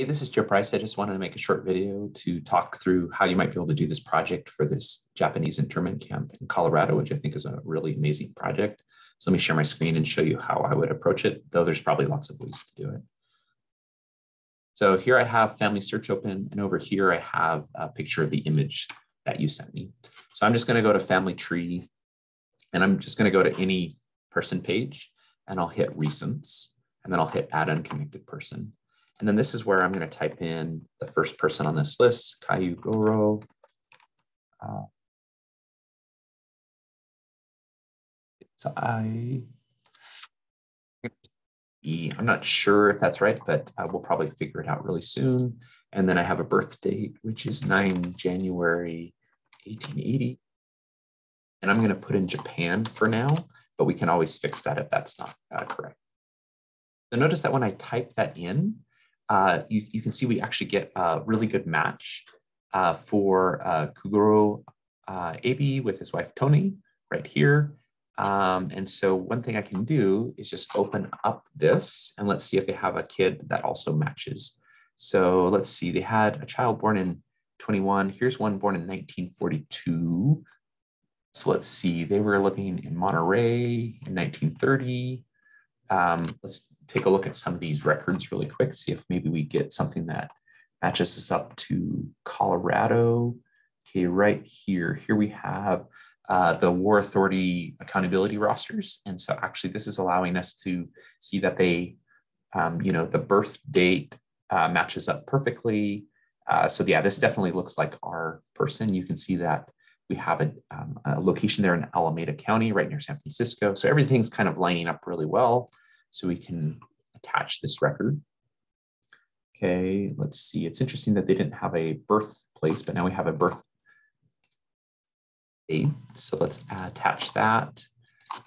Hey, this is Joe Price. I just wanted to make a short video to talk through how you might be able to do this project for this Japanese internment camp in Colorado, which I think is a really amazing project. So let me share my screen and show you how I would approach it, though there's probably lots of ways to do it. So here I have Family Search open, and over here I have a picture of the image that you sent me. So I'm just going to go to Family Tree, and I'm just going to go to any person page, and I'll hit Recents, and then I'll hit Add Unconnected Person. And then this is where I'm going to type in the first person on this list, Kayu Goro. I'm not sure if that's right, but we'll probably figure it out really soon. And then I have a birth date, which is 9 January 1880. And I'm going to put in Japan for now, but we can always fix that if that's not correct. So notice that when I type that in, you can see we actually get a really good match for Kuguro Abi with his wife Toni right here. And so one thing I can do is just open up this and let's see if they have a kid that also matches. So let's see, they had a child born in 21. Here's one born in 1942. So let's see, they were living in Monterey in 1930. Let's take a look at some of these records really quick, see if maybe we get something that matches us up to Colorado. Okay, right here we have the War Authority accountability rosters. And so actually this is allowing us to see that they, the birth date matches up perfectly. So yeah, this definitely looks like our person. You can see that we have a location there in Alameda County, right near San Francisco. So everything's kind of lining up really well. So we can attach this record. Okay, let's see. It's interesting that they didn't have a birthplace, but now we have a birth date. So let's attach that.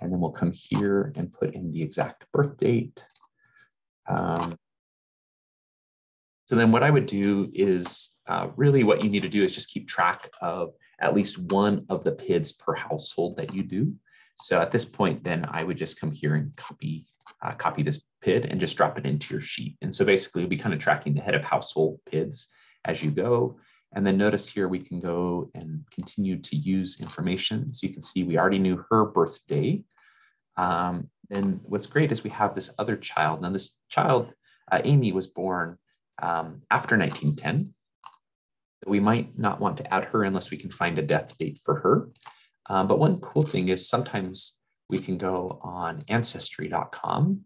And then we'll come here and put in the exact birth date. So then what I would do is really what you need to do is just keep track of at least one of the PIDs per household that you do. So at this point, then I would just come here and copy this PID and just drop it into your sheet. And so basically we'll be kind of tracking the head of household PIDs as you go. And then notice here we can go and continue to use information. So you can see we already knew her birthday. And what's great is we have this other child. Now this child, Amy, was born after 1910. We might not want to add her unless we can find a death date for her. But one cool thing is sometimes we can go on Ancestry.com,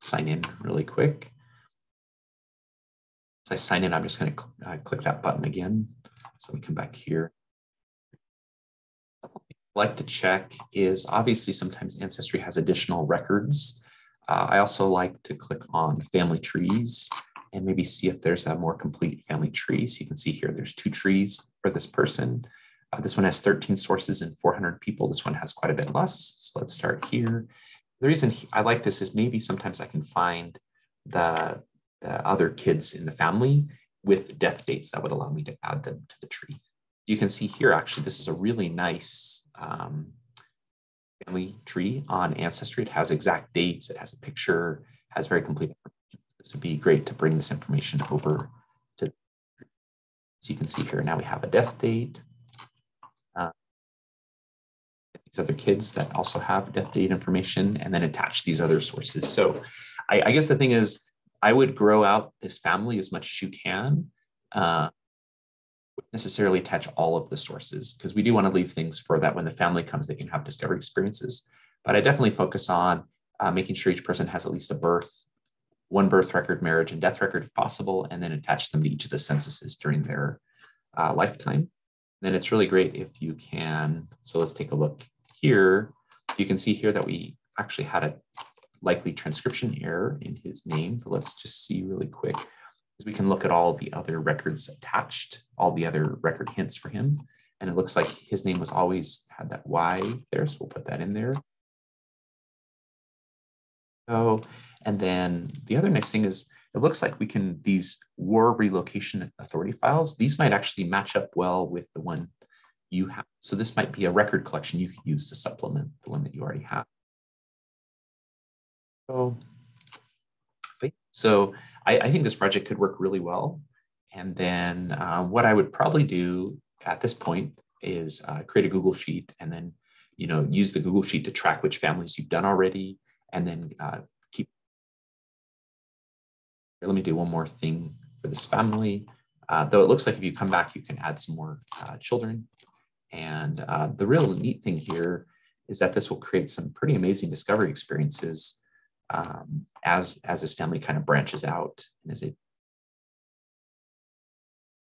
sign in really quick. As I sign in, I'm just going to click that button again. So we come back here. What I like to check is obviously sometimes Ancestry has additional records. I also like to click on family trees and maybe see if there's a more complete family tree. So you can see here, there's 2 trees for this person. This one has 13 sources and 400 people. This one has quite a bit less. So let's start here. The reason I like this is maybe sometimes I can find the other kids in the family with death dates that would allow me to add them to the tree. You can see here, actually, this is a really nice family tree on Ancestry. It has exact dates, it has a picture, has very complete information. This would be great to bring this information over to the tree. So you can see here, now we have a death date. These other kids that also have death date information, and then attach these other sources. So I guess the thing is, I would grow out this family as much as you can. Wouldn't necessarily attach all of the sources because we do want to leave things for that when the family comes, they can have discovery experiences. But I definitely focus on making sure each person has at least a birth, one birth record, marriage, and death record if possible, and then attach them to each of the censuses during their lifetime. Then it's really great if you can, so let's take a look here. You can see here that we actually had a likely transcription error in his name. So let's just see really quick. We can look at all the other records attached, all the other record hints for him. And it looks like his name was always had that Y there. So we'll put that in there. Oh, and then the other nice thing is it looks like we can, these War Relocation Authority files, these might actually match up well with the one you have. So this might be a record collection you could use to supplement the one that you already have. So So I think this project could work really well. And then what I would probably do at this point is create a Google Sheet and then, use the Google Sheet to track which families you've done already, and then keep. Let me do one more thing for this family. Though it looks like if you come back, you can add some more children. And the real neat thing here is that this will create some pretty amazing discovery experiences as this family kind of branches out. And is it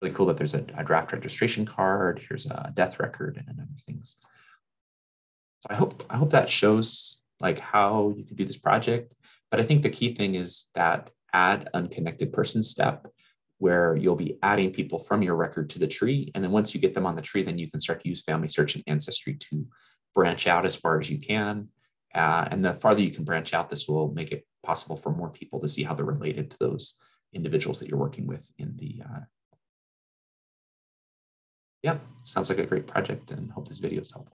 really cool that there's a draft registration card, here's a death record, and other things. So I hope that shows like how you could do this project. But I think the key thing is that add unconnected person step, where you'll be adding people from your record to the tree. And then once you get them on the tree, then you can start to use Family Search and Ancestry to branch out as far as you can. And the farther you can branch out, this will make it possible for more people to see how they're related to those individuals that you're working with in the. Yeah, sounds like a great project, and hope this video is helpful.